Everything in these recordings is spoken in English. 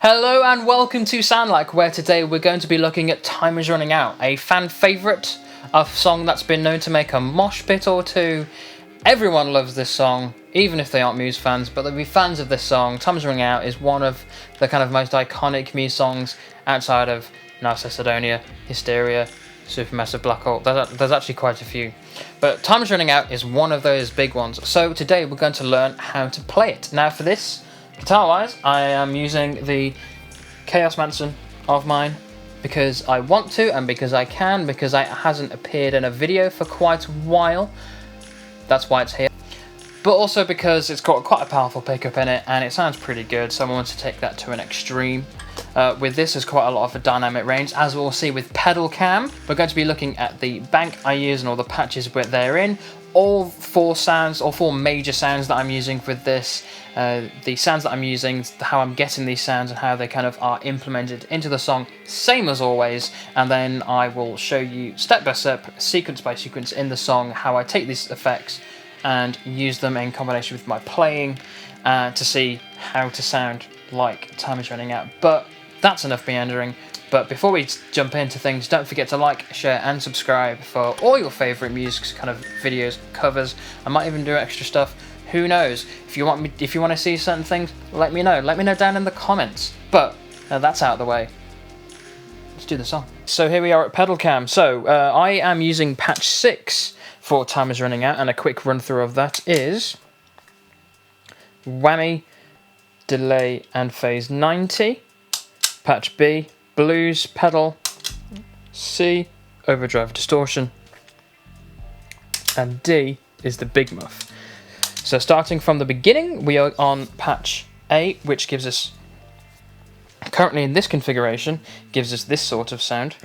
Hello and welcome to Sound Like, where today we're going to be looking at Time Is Running Out, a fan favourite, a song that's been known to make a mosh pit or two. Everyone loves this song, even if they aren't Muse fans, but they'll be fans of this song. Time Is Running Out is one of the kind of most iconic Muse songs outside of Narcissus Sidonia, Hysteria, Supermassive Black Hole. There's actually quite a few. But Time Is Running Out is one of those big ones. So today we're going to learn how to play it. Now for this, guitar-wise, I am using the Chaos Manson of mine because I want to and because I can, because it hasn't appeared in a video for quite a while. That's why it's here. But also because it's got quite a powerful pickup in it and it sounds pretty good, so I want to take that to an extreme. With this, there's quite a lot of a dynamic range. As we'll see with pedal cam, we're going to be looking at the bank I use and all the patches where they're in. All four major sounds that I'm using with this, the sounds that I'm using, how I'm getting these sounds and how they kind of are implemented into the song, same as always, and then I will show you step by step, sequence by sequence in the song, how I take these effects and use them in combination with my playing to see how to sound like Time Is Running Out. But that's enough meandering. But before we jump into things, don't forget to like, share and subscribe for all your favourite Muse kind of videos, covers. I might even do extra stuff. Who knows? If you want to see certain things, let me know. Let me know down in the comments. But that's out of the way. Let's do the song. So here we are at pedal cam. So I am using patch 6 for Time Is Running Out, and a quick run through of that is whammy, delay and phase 90. Patch B, blues pedal, C, overdrive distortion, and D is the big muff. So starting from the beginning, we are on patch A, which gives us, currently in this configuration, gives us this sort of sound.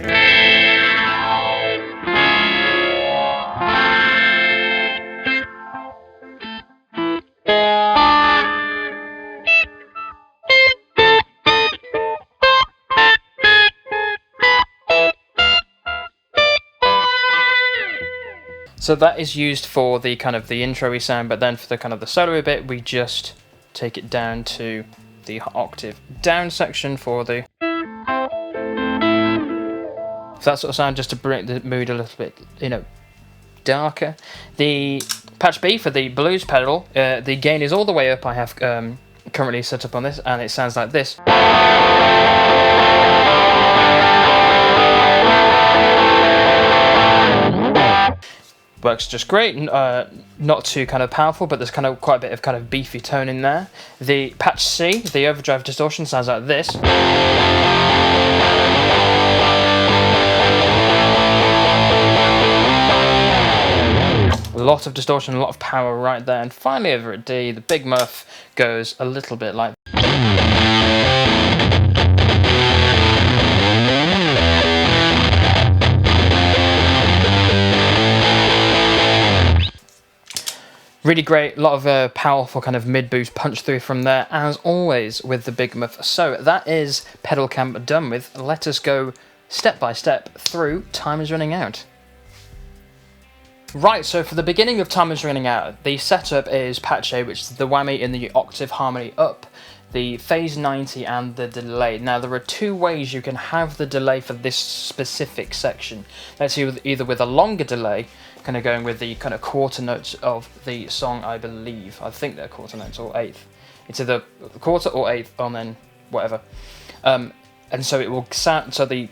So that is used for the kind of the intro-y sound, but then for the kind of the solo-y bit, we just take it down to the octave down section for the that sort of sound, just to bring the mood a little bit, darker. The patch B for the blues pedal, the gain is all the way up. I have currently set up on this, and it sounds like this. Works just great, not too kind of powerful, but there's kind of quite a bit of kind of beefy tone in there. The patch C, the overdrive distortion, sounds like this. A lot of distortion, a lot of power right there. And finally over at D, the big muff goes a little bit like really great, a lot of powerful kind of mid-boost punch through from there, as always with the big muff. So that is pedal cam done with. Let us go step by step through Time Is Running Out. Right, so for the beginning of Time Is Running Out, the setup is patch A, which is the whammy in the octave harmony up, the phase 90 and the delay. Now there are two ways you can have the delay for this specific section. Let's see, either with a longer delay, kind of going with the kind of quarter notes of the song, I believe. I think they're quarter notes or eighth. It's either quarter or eighth, and then whatever. And so it will sound. So the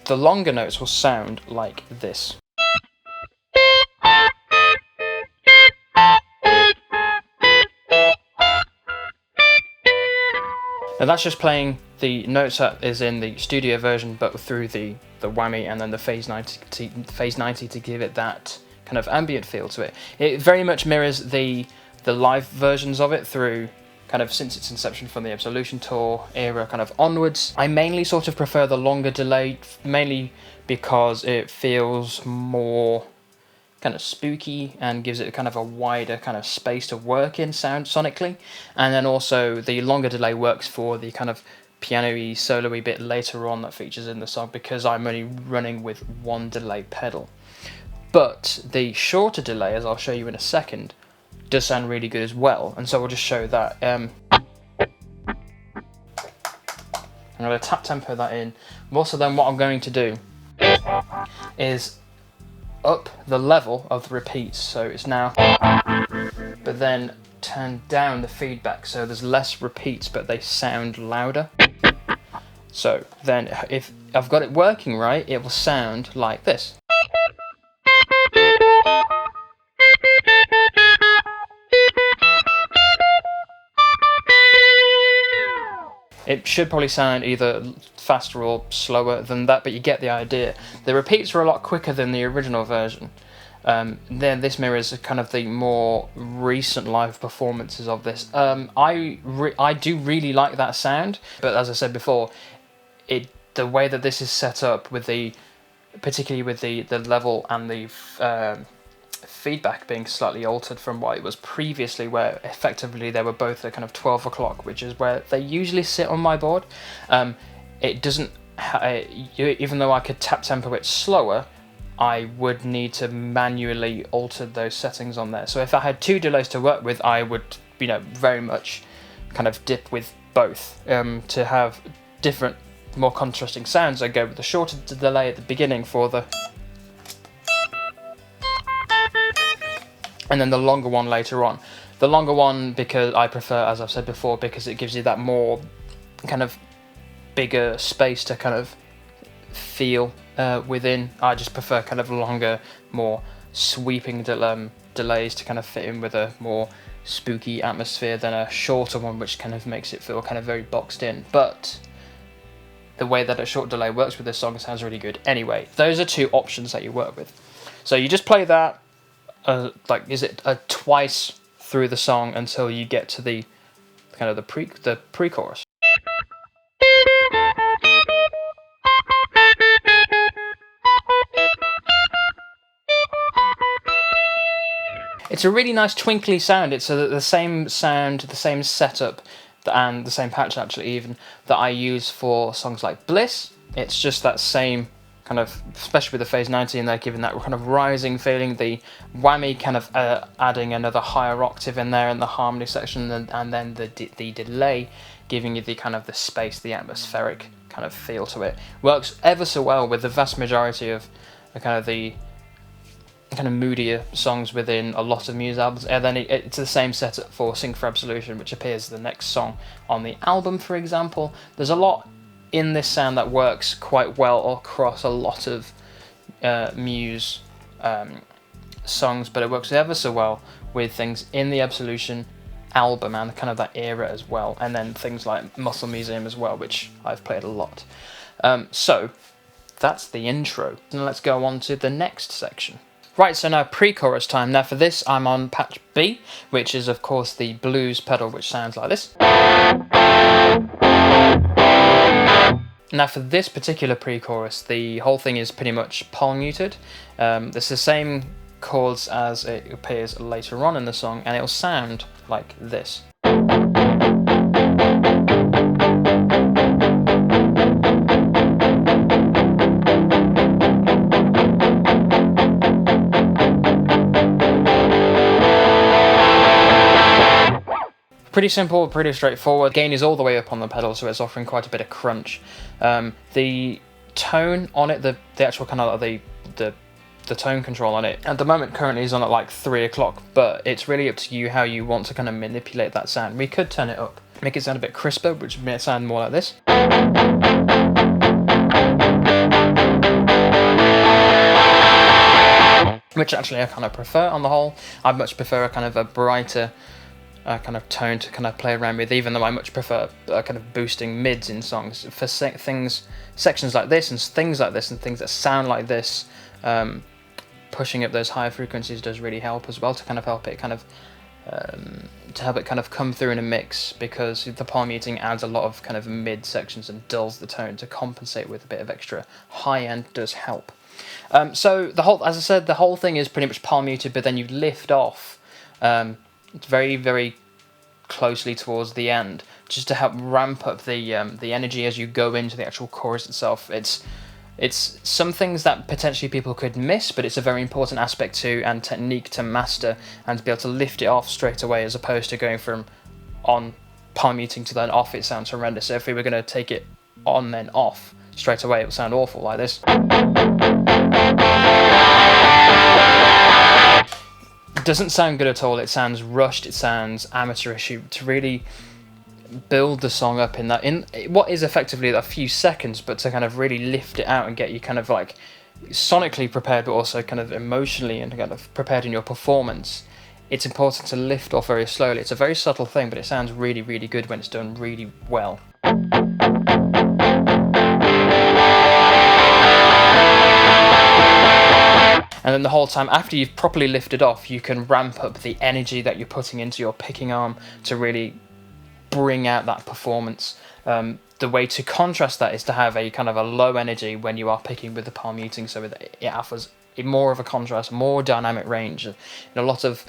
longer notes will sound like this. Now that's just playing the notes that is in the studio version, but through the whammy and then the phase 90 to give it that kind of ambient feel to it. It very much mirrors the live versions of it through kind of since its inception from the Absolution tour era kind of onwards. I mainly sort of prefer the longer delay, mainly because it feels more kind of spooky and gives it kind of a wider kind of space to work in sound sonically. And then also the longer delay works for the kind of piano-y, solo-y bit later on that features in the song, because I'm only running with one delay pedal. But the shorter delay, as I'll show you in a second, does sound really good as well, and so we'll just show that. I'm going to tap tempo that in. Also then what I'm going to do is up the level of the repeats, so it's now, but then turn down the feedback so there's less repeats but they sound louder. So then if I've got it working right, it will sound like this. It should probably sound either faster or slower than that, but you get the idea. The repeats are a lot quicker than the original version. Then this mirrors kind of the more recent live performances of this. I do really like that sound, but as I said before, the way that this is set up with particularly with the level and the feedback being slightly altered from what it was previously, where effectively they were both at kind of 12 o'clock, which is where they usually sit on my board. It doesn't, even though I could tap tempo it slower, I would need to manually alter those settings on there. So if I had two delays to work with, I would, very much kind of dip with both to have different, more contrasting sounds. I go with the shorter delay at the beginning for the, and then the longer one later on. The longer one because I prefer, as I've said before, because it gives you that more kind of bigger space to kind of feel within. I just prefer kind of longer, more sweeping delays to kind of fit in with a more spooky atmosphere than a shorter one, which kind of makes it feel kind of very boxed in. But the way that a short delay works with this song sounds really good. Anyway, those are two options that you work with. So you just play that twice through the song until you get to the kind of the pre-chorus. It's a really nice twinkly sound. It's the same sound, the same setup, and the same patch actually even, that I use for songs like Bliss. It's just that same kind of, especially with the phase 90 in there, giving that kind of rising feeling, the whammy kind of adding another higher octave in there in the harmony section, and then the delay giving you the kind of the space, the atmospheric kind of feel to it. Works ever so well with the vast majority of the kind of moodier songs within a lot of Muse albums. And then it's the same setup for Sing for Absolution, which appears the next song on the album, for example. There's a lot in this sound that works quite well across a lot of Muse songs, but it works ever so well with things in the Absolution album and kind of that era as well, and then things like Muscle Museum as well, which I've played a lot. So that's the intro, and let's go on to the next section. Right, so now pre-chorus time. Now for this I'm on patch B, which is of course the blues pedal, which sounds like this. Now for this particular pre-chorus, the whole thing is pretty much palm muted. It's the same chords as it appears later on in the song, and it'll sound like this. Pretty simple, pretty straightforward. Gain is all the way up on the pedal, so it's offering quite a bit of crunch. The tone on it, the actual kind of the tone control on it, at the moment currently is on at like 3 o'clock, but it's really up to you how you want to kind of manipulate that sound. We could turn it up, make it sound a bit crisper, which would make it sound more like this. Which actually I kind of prefer on the whole. I much prefer a kind of a brighter kind of tone to kind of play around with, even though I much prefer kind of boosting mids in songs. For sections like this and things like this and things that sound like this, pushing up those higher frequencies does really help as well, to kind of help it kind of come through in a mix, because the palm muting adds a lot of kind of mid sections and dulls the tone to compensate with a bit of extra high end. Does help. So the whole, as I said, the whole thing is pretty much palm muted, but then you lift off very, very closely towards the end, just to help ramp up the energy as you go into the actual chorus itself. It's some things that potentially people could miss, but it's a very important aspect to and technique to master, and to be able to lift it off straight away, as opposed to going from on palm muting to then off. It sounds horrendous. So if we were going to take it on then off straight away, it will sound awful like this. It doesn't sound good at all. It sounds rushed, it sounds amateurish. To really build the song up in what is effectively a few seconds, but to kind of really lift it out and get you kind of like sonically prepared, but also kind of emotionally and kind of prepared in your performance, it's important to lift off very slowly. It's a very subtle thing, but it sounds really, really good when it's done really well. And then the whole time, after you've properly lifted off, you can ramp up the energy that you're putting into your picking arm to really bring out that performance. The way to contrast that is to have a kind of a low energy when you are picking with the palm muting, so it offers more of a contrast, more dynamic range. In a lot of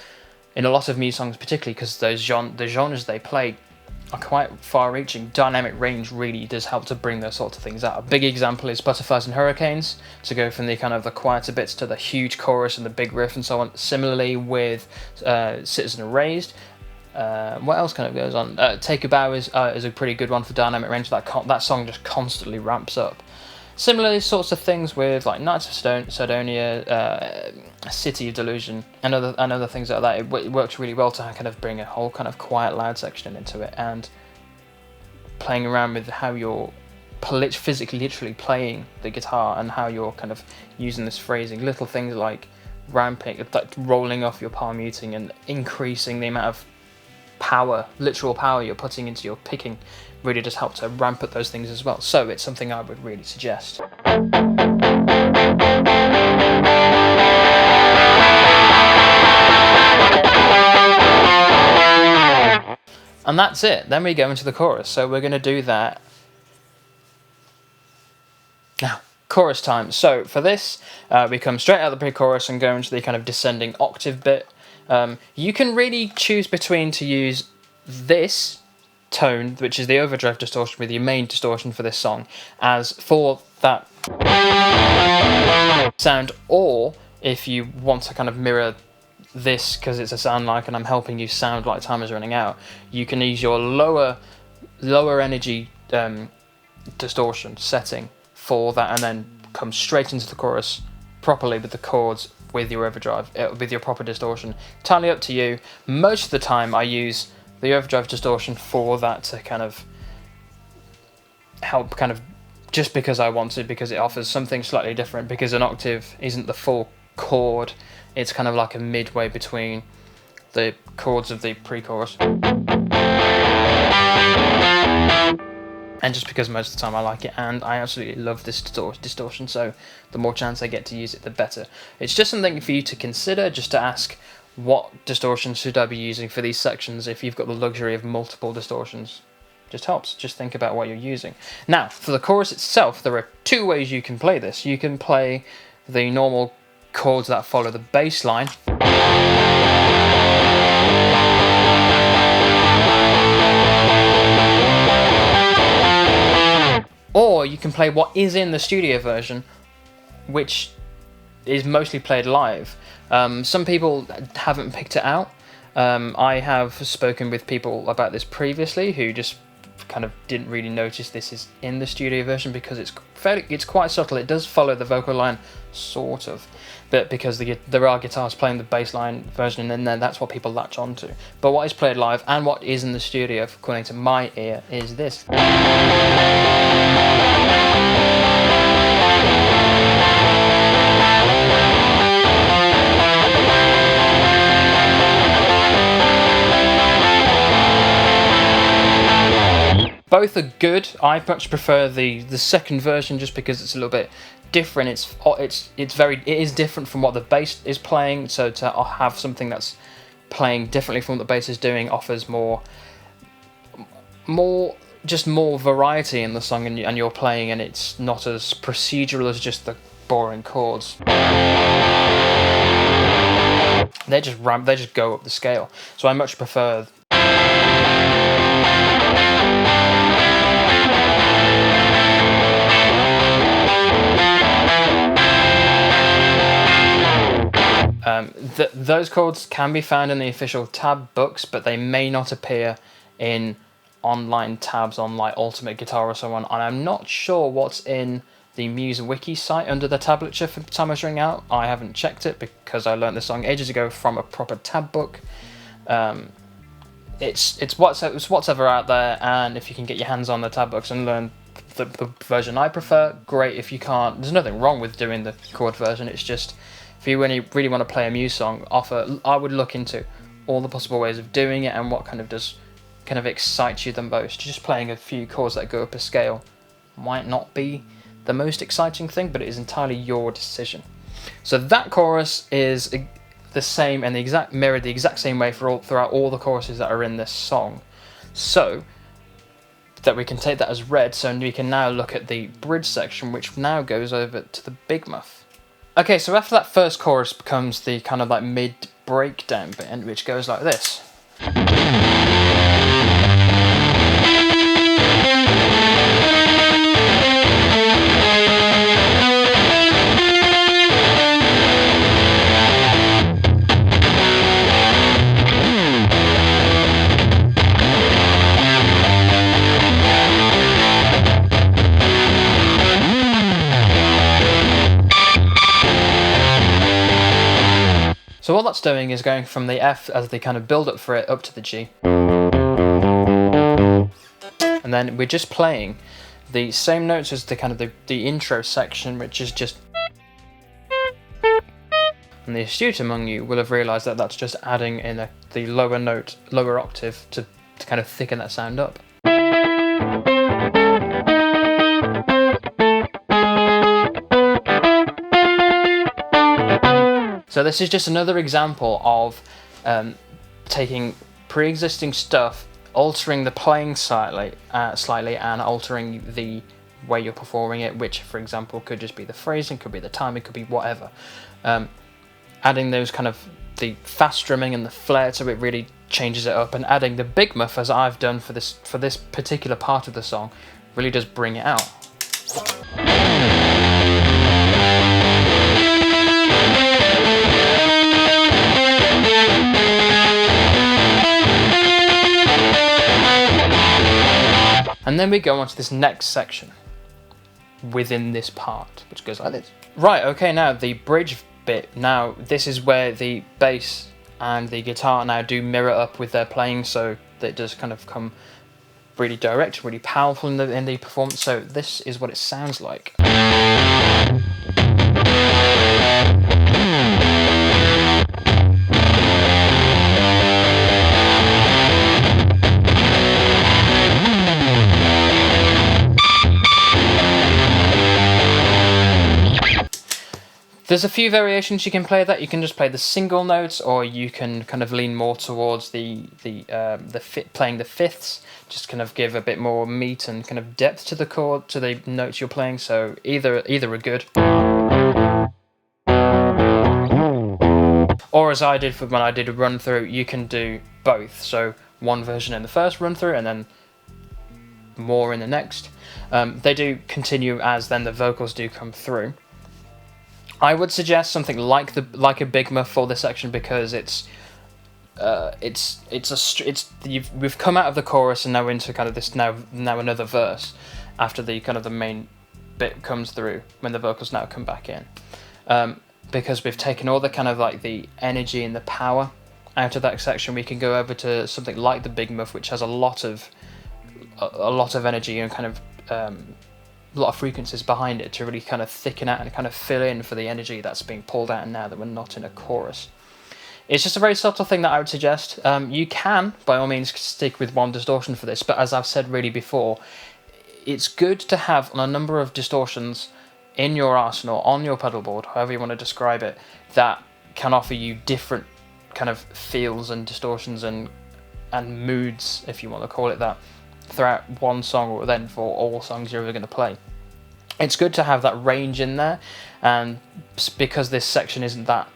Muse songs, particularly because the genres they play are quite far-reaching, dynamic range really does help to bring those sorts of things out. A big example is Butterflies and Hurricanes, to go from the kind of the quieter bits to the huge chorus and the big riff and so on. Similarly with Citizen Erased. What else kind of goes on? Take a Bow is a pretty good one for dynamic range. That song just constantly ramps up. Similarly, sorts of things with like Knights of Sardonia, City of Delusion, and other things like that. It works really well to kind of bring a whole kind of quiet, loud section into it, and playing around with how you're physically, literally playing the guitar and how you're kind of using this phrasing. Little things like ramping, like rolling off your palm muting and increasing the amount of power, literal power you're putting into your picking, really does help to ramp up those things as well. So it's something I would really suggest. And that's it. Then we go into the chorus. So we're going to do that now. Chorus time. So for this, we come straight out of the pre-chorus and go into the kind of descending octave bit. You can really choose between to use this tone, which is the overdrive distortion with your main distortion for this song, as for that sound, or if you want to kind of mirror this because it's a sound like and I'm helping you sound like time is running out, you can use your lower energy distortion setting for that and then come straight into the chorus properly with the chords with your overdrive, with your proper distortion. Entirely up to you. Most of the time I use the overdrive distortion for that to kind of help, kind of just because I want to, because it offers something slightly different, because an octave isn't the full chord, it's kind of like a midway between the chords of the pre-chorus. And just because most of the time I like it, and I absolutely love this distortion, so the more chance I get to use it, the better. It's just something for you to consider, just to ask, what distortions should I be using for these sections? If you've got the luxury of multiple distortions, just helps. Just think about what you're using. Now, for the chorus itself, there are two ways you can play this. You can play the normal chords that follow the bass line. Or you can play what is in the studio version, which is mostly played live. Some people haven't picked it out. I have spoken with people about this previously who just kind of didn't really notice this is in the studio version because it's quite subtle. It does follow the vocal line, sort of, but because there are guitars playing the bass line version, and then that's what people latch onto. But what is played live and what is in the studio, according to my ear, is this. Both are good. I much prefer the second version just because it's a little bit different. It is different from what the bass is playing. So to have something that's playing differently from what the bass is doing offers more variety in the song, and you're playing, and it's not as procedural as just the boring chords. They just go up the scale. So I much prefer. Those chords can be found in the official tab books, but they may not appear in online tabs on like Ultimate Guitar or so on, and I'm not sure what's in the Muse wiki site under the tablature for Time Is Running Out. I haven't checked it because I learned this song ages ago from a proper tab book. It's whatever out there, and if you can get your hands on the tab books and learn the version I prefer, great. If you can't, there's nothing wrong with doing the chord version. It's just, if you really want to play a Muse song, I would look into all the possible ways of doing it and what kind of excites you the most. Just playing a few chords that go up a scale might not be the most exciting thing, but it is entirely your decision. So that chorus is the same and mirrored the exact same way throughout all the choruses that are in this song. So that we can take that as read, so we can now look at the bridge section, which now goes over to the big muff. Okay, so after that first chorus comes the kind of like mid breakdown bit, which goes like this. So what that's doing is going from the F as the kind of build up for it up to the G. And then we're just playing the same notes as the kind of the intro section, which is just... And the astute among you will have realised that that's just adding in the lower octave to kind of thicken that sound up. So this is just another example of taking pre-existing stuff, altering the playing slightly, and altering the way you're performing it, which, for example, could just be the phrasing, could be the timing, could be whatever. Adding those kind of the fast drumming and the flair, so it really changes it up, and adding the big muff, as I've done for this particular part of the song, really does bring it out. And then we go on to this next section within this part, which goes like this. Right, okay, now the bridge bit. Now, this is where the bass and the guitar now do mirror up with their playing, so that it does kind of come really direct, really powerful in the performance. So this is what it sounds like. There's a few variations you can play that. You can just play the single notes, or you can kind of lean more towards playing the fifths, just kind of give a bit more meat and kind of depth to the chord, to the notes you're playing. So either are good. Or as I did when I did a run through, you can do both. So one version in the first run through and then more in the next. They do continue as then the vocals do come through. I would suggest something like a big muff for this section, because we've come out of the chorus and now into kind of this now another verse after the kind of the main bit comes through when the vocals now come back in, because we've taken all the kind of like the energy and the power out of that section. We can go over to something like the big muff, which has a lot of energy and kind of a lot of frequencies behind it to really kind of thicken out and kind of fill in for the energy that's being pulled out now that we're not in a chorus. It's just a very subtle thing that I would suggest. You can, by all means, stick with one distortion for this, but as I've said really before, it's good to have a number of distortions in your arsenal, on your pedal board, however you want to describe it, that can offer you different kind of feels and distortions and moods, if you want to call it that, throughout one song, or then for all songs you're ever going to play. It's good to have that range in there, and because this section isn't that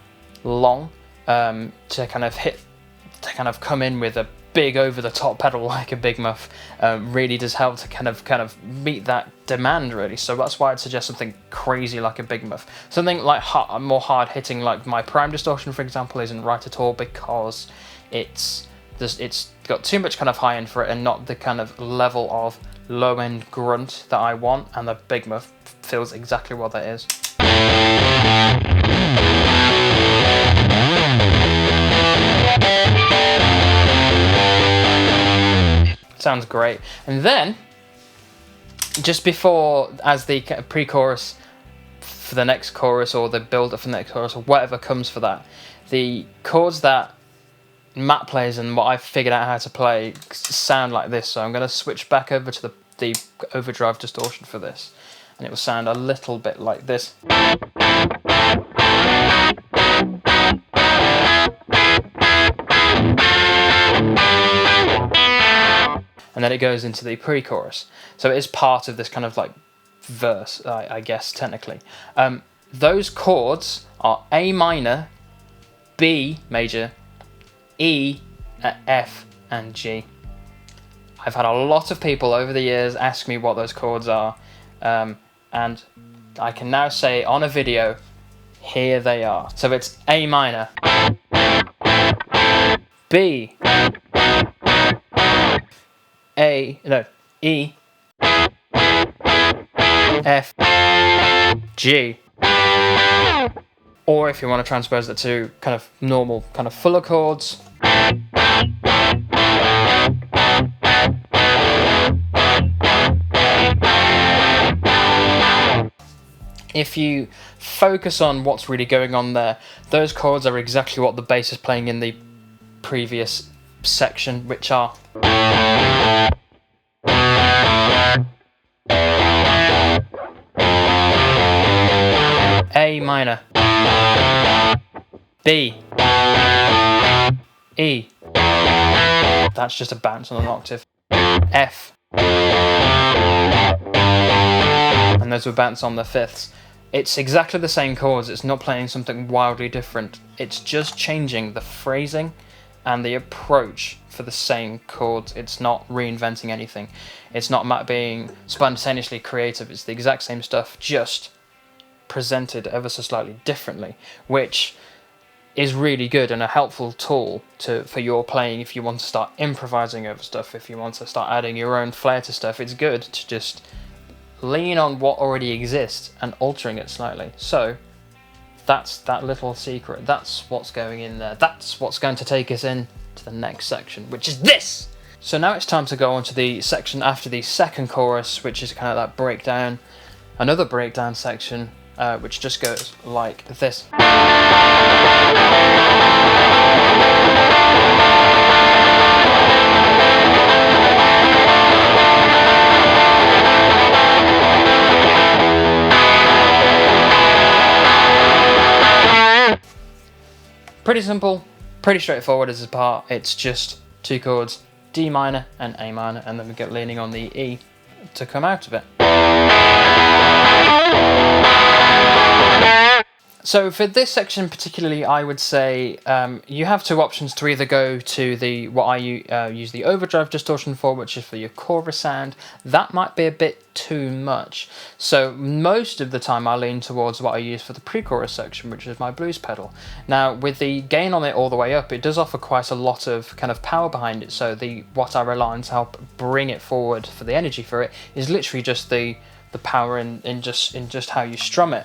long, to kind of come in with a big over the top pedal like a big muff really does help to kind of meet that demand, really. So that's why I'd suggest something crazy like a big muff. Something like more hard hitting, like my prime distortion, for example, isn't right at all, because it's it's got too much kind of high end for it and not the kind of level of low end grunt that I want, and the Big Muff feels exactly what that is. Sounds great. And then just before, as the pre-chorus for the next chorus, or the build-up for the next chorus, or whatever comes for that, the chords that Matt plays and what I've figured out how to play sound like this. So I'm going to switch back over to the overdrive distortion for this, and it will sound a little bit like this. And then it goes into the pre-chorus. So it is part of this kind of like verse, I guess, technically. Those chords are A minor, B major, E, F, and G. I've had a lot of people over the years ask me what those chords are, and I can now say on a video, here they are. So it's A minor, B, E, F, G. Or if you want to transpose it to kind of normal, kind of fuller chords. If you focus on what's really going on there, those chords are exactly what the bass is playing in the previous section, which are A minor, B, E, that's just a bounce on an octave, F, and those will bounce on the fifths. It's exactly the same chords, it's not playing something wildly different, it's just changing the phrasing and the approach for the same chords. It's not reinventing anything, it's not Matt being spontaneously creative, it's the exact same stuff, just presented ever so slightly differently, which is really good and a helpful tool for your playing. If you want to start improvising over stuff, if you want to start adding your own flair to stuff, it's good to just lean on what already exists and altering it slightly. So that's that little secret, that's what's going in there, that's what's going to take us in to the next section, which is this. So now it's time to go on to the section after the second chorus, which is kind of that breakdown, another breakdown section, which just goes like this. Pretty simple, pretty straightforward as a part. It's just two chords, D minor and A minor, and then we get leaning on the E to come out of it. So for this section particularly, I would say you have two options to either go to what I use the overdrive distortion for, which is for your chorus sound. That might be a bit too much. So most of the time I lean towards what I use for the pre-chorus section, which is my blues pedal. Now with the gain on it all the way up, it does offer quite a lot of kind of power behind it. So what I rely on to help bring it forward for the energy for it is literally just the power in just how you strum it.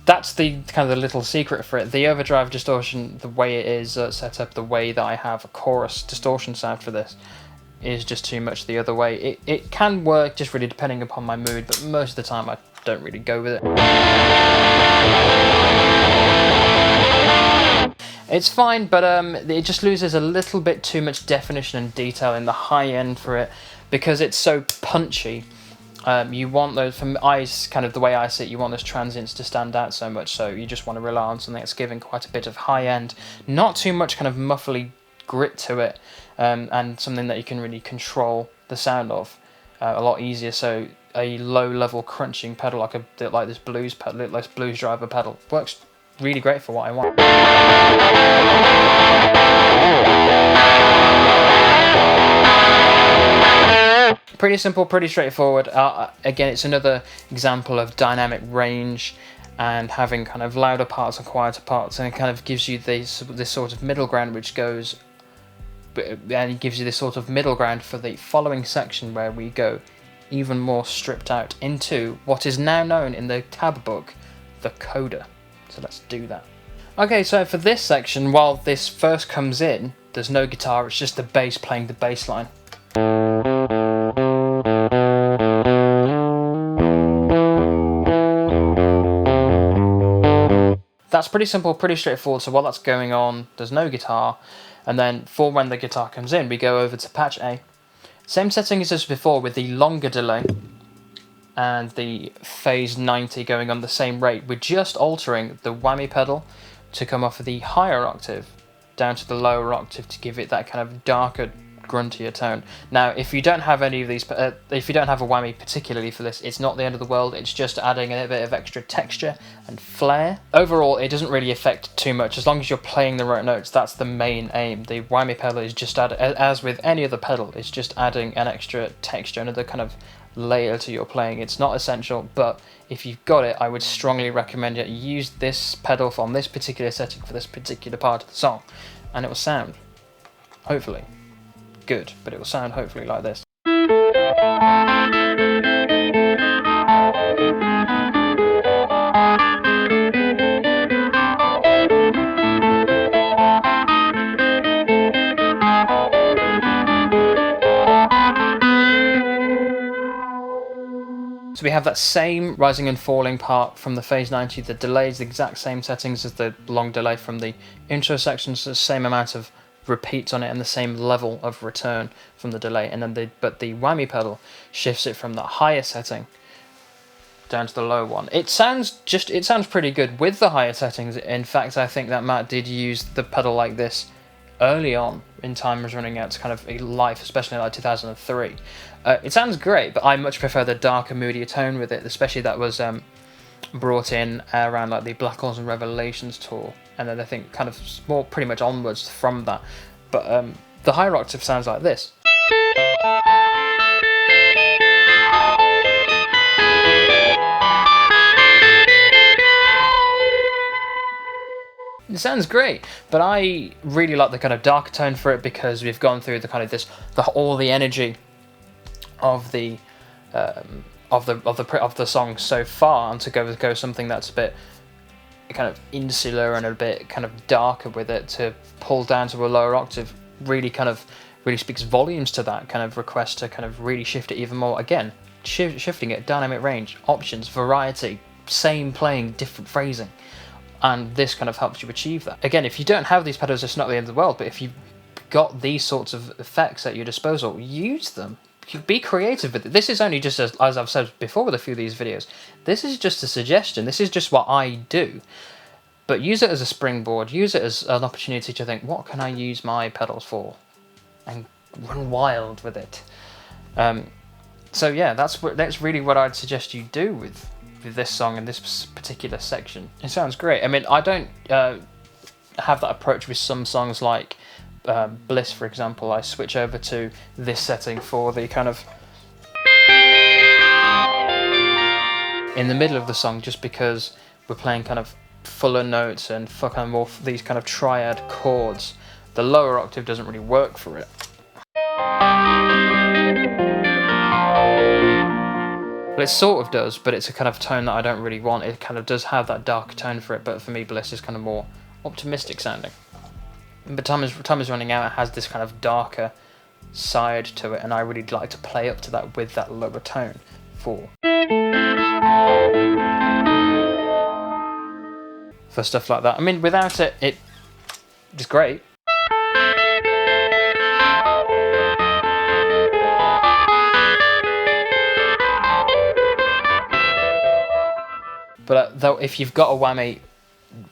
That's the kind of the little secret for it. The overdrive distortion, the way it is set up, the way that I have a chorus distortion sound for this, is just too much the other way. It can work just really depending upon my mood, but most of the time I don't really go with it. It's fine, but it just loses a little bit too much definition and detail in the high end for it, because it's so punchy. You want those, from eyes, kind of the way I see it, you want those transients to stand out so much, so you just want to rely on something that's giving quite a bit of high end, not too much kind of muffly grit to it, and something that you can really control the sound of a lot easier. So a low level crunching pedal like this blues pedal, like this blues driver pedal, works really great for what I want. Pretty simple, pretty straightforward. Again, it's another example of dynamic range and having kind of louder parts and quieter parts, and it kind of gives you this sort of middle ground which goes, and it gives you this sort of middle ground for the following section where we go even more stripped out into what is now known in the tab book, the coda. So let's do that. Okay, so for this section, while this first comes in, there's no guitar, it's just the bass playing the bass line. That's pretty simple, pretty straightforward. So while that's going on, there's no guitar. And then for when the guitar comes in, we go over to patch A. Same settings as before with the longer delay and the phase 90 going on the same rate. We're just altering the whammy pedal to come off of the higher octave down to the lower octave to give it that kind of darker, gruntier tone. Now, if you don't have any of these, if you don't have a whammy particularly for this, it's not the end of the world. It's just adding a bit of extra texture and flair. Overall, it doesn't really affect too much as long as you're playing the right notes. That's the main aim. The whammy pedal is just as with any other pedal, it's just adding an extra texture, another kind of layer to your playing. It's not essential, but if you've got it, I would strongly recommend you use this pedal from this particular setting for this particular part of the song, and it will sound, hopefully, good, but it will sound hopefully like this. So we have that same rising and falling part from the phase 90, the delay is the exact same settings as the long delay from the intro section, so the same amount of repeats on it and the same level of return from the delay, and then but the whammy pedal shifts it from the higher setting down to the low one. It sounds pretty good with the higher settings. In fact, I think that Matt did use the pedal like this early on in Time Was Running Out's kind of life, especially like 2003. It sounds great, but I much prefer the darker, moodier tone with it, especially that was brought in around like the Black Holes and Revelations tour, and then I think kind of more pretty much onwards from that. But the higher octave sounds like this. It sounds great, but I really like the kind of darker tone for it because we've gone through the kind of all the energy of the song so far, and to go something that's a bit kind of insular and a bit kind of darker with it, to pull down to a lower octave really speaks volumes to that kind of request to kind of really shift it even more. Again, shifting it, dynamic range, options, variety, same playing, different phrasing. And this kind of helps you achieve that. Again, if you don't have these pedals, it's not the end of the world, but if you've got these sorts of effects at your disposal, use them. Be creative with it. This is only just, as I've said before with a few of these videos, this is just a suggestion. This is just what I do. But use it as a springboard. Use it as an opportunity to think, what can I use my pedals for? And run wild with it. So yeah, that's really what I'd suggest you do with this song and this particular section. It sounds great. I mean, I don't have that approach with some songs like Bliss, for example. I switch over to this setting for the kind of in the middle of the song, just because we're playing kind of fuller notes and for kind of more these kind of triad chords. The lower octave doesn't really work for it. Well, it sort of does, but it's a kind of tone that I don't really want. It kind of does have that darker tone for it, but for me, Bliss is kind of more optimistic sounding. But Time is Running Out, it has this kind of darker side to it, and I really like to play up to that with that lower tone for stuff like that. I mean, without it, it's great. But though, if you've got a whammy,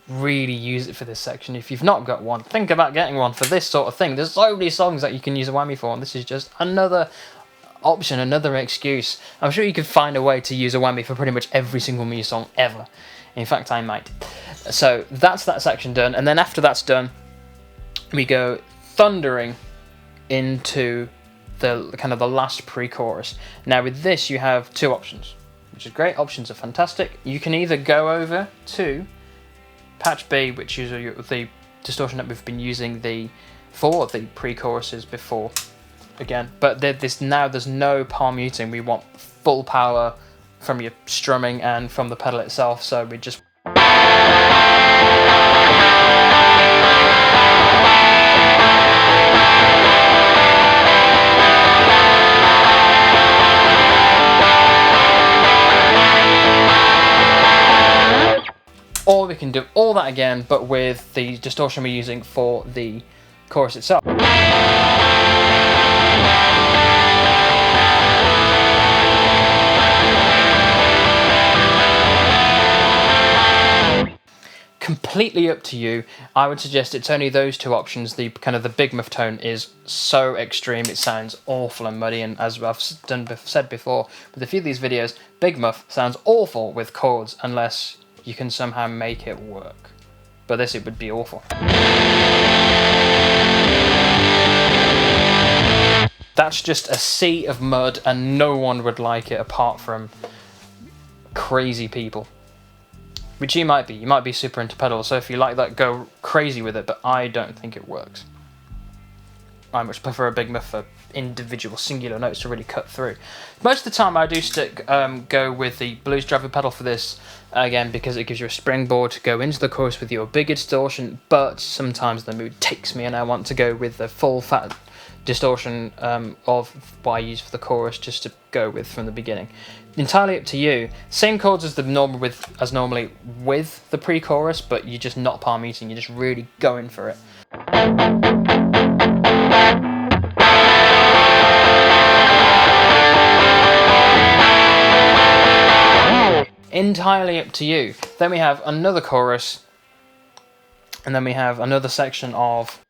really use it for this section. If you've not got one, think about getting one for this sort of thing. There's so many songs that you can use a whammy for, and this is just another option, another excuse. I'm sure you could find a way to use a whammy for pretty much every single Muse song ever. In fact, I might. So that's that section done, and then after that's done, we go thundering into the kind of the last pre-chorus. Now with this you have two options, which is great. Options are fantastic. You can either go over to patch B, which is the distortion that we've been using for the pre-choruses before, again, but there's no palm muting. We want full power from your strumming and from the pedal itself, so we just or we can do all that again, but with the distortion we're using for the chorus itself. Completely up to you. I would suggest it's only those two options. The kind of the big muff tone is so extreme, it sounds awful and muddy, and as I've said before with a few of these videos, big muff sounds awful with chords unless you can somehow make it work. But this, it would be awful. That's just a sea of mud and no one would like it apart from crazy people. Which you might be super into pedal, so if you like that, go crazy with it, but I don't think it works. I much prefer a big muff for individual singular notes to really cut through. Most of the time I do go with the blues driver pedal for this, again, because it gives you a springboard to go into the chorus with your bigger distortion, but sometimes the mood takes me and I want to go with the full fat distortion of what I use for the chorus, just to go with from the beginning. Entirely up to you. Same chords as normally with the pre-chorus, but you're just not palm muting, you're just really going for it. Entirely up to you. Then we have another chorus, and then we have another section of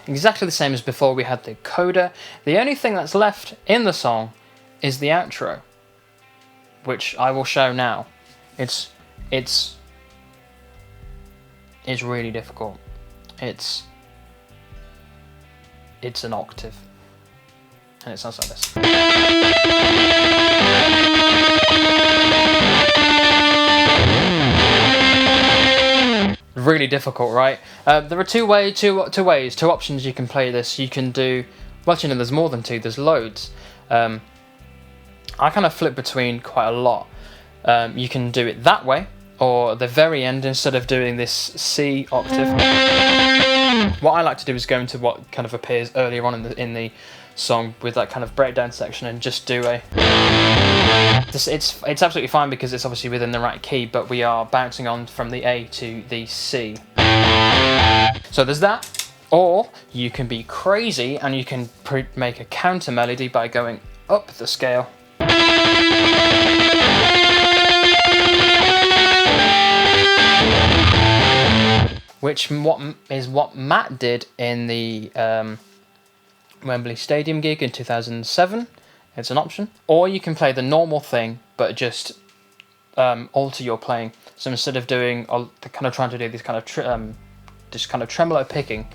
exactly the same as before. We had the coda. The only thing that's left in the song is the outro, which I will show now. It's really difficult. It's an octave. And it sounds like this. Really difficult, right? There are two options you can play this. You can do, well, you know, there's more than two, there's loads. I kind of flip between quite a lot. You can do it that way, or at the very end, instead of doing this C octave. What I like to do is go into what kind of appears earlier on in the song with that kind of breakdown section and just do a... It's absolutely fine because it's obviously within the right key, but we are bouncing on from the A to the C. So there's that. Or you can be crazy and you can make a counter melody by going up the scale. Which is what Matt did in the Wembley Stadium gig in 2007. It's an option. Or you can play the normal thing, but just alter your playing. So instead of doing, kind of trying to do this kind of tremolo picking,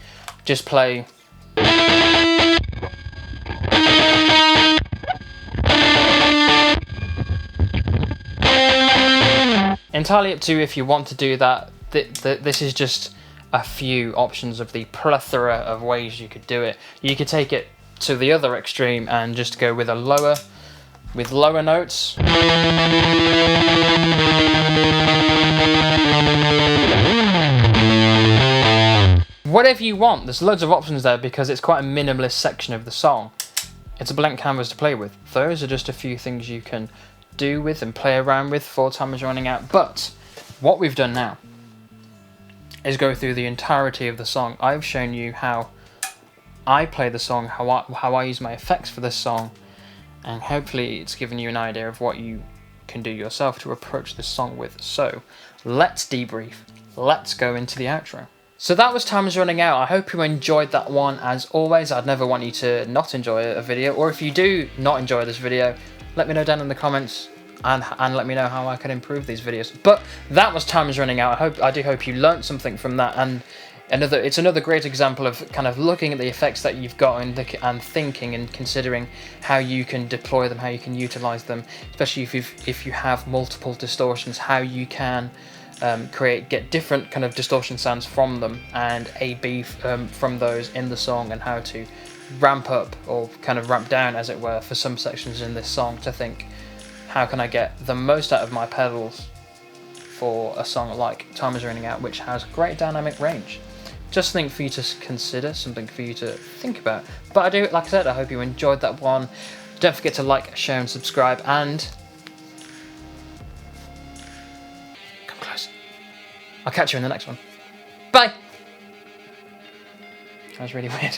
just play. Entirely up to you if you want to do that. This is just a few options of the plethora of ways you could do it. You could take it to the other extreme and just go with lower notes. Whatever you want, there's loads of options there because it's quite a minimalist section of the song. It's a blank canvas to play with. Those are just a few things you can do with and play around with before time is running out. But what we've done now is go through the entirety of the song. I've shown you how I play the song, how I use my effects for this song, and hopefully it's given you an idea of what you can do yourself to approach this song with. So let's debrief. Let's go into the outro. So that was Time Is Running Out. I hope you enjoyed that one. As always, I'd never want you to not enjoy a video, or if you do not enjoy this video, let me know down in the comments. and let me know how I can improve these videos. But that was Time Is Running Out. I do hope you learnt something from that, and it's another great example of kind of looking at the effects that you've got and thinking and considering how you can deploy them, how you can utilize them, especially if you have multiple distortions, how you can get different kind of distortion sounds from them and A/B from those in the song, and how to ramp up or kind of ramp down, as it were, for some sections in this song, to think, how can I get the most out of my pedals for a song like Time Is Running Out, which has great dynamic range. Just something for you to consider, something for you to think about. But like I said, I hope you enjoyed that one. Don't forget to like, share and subscribe, and come close. I'll catch you in the next one. Bye! That was really weird.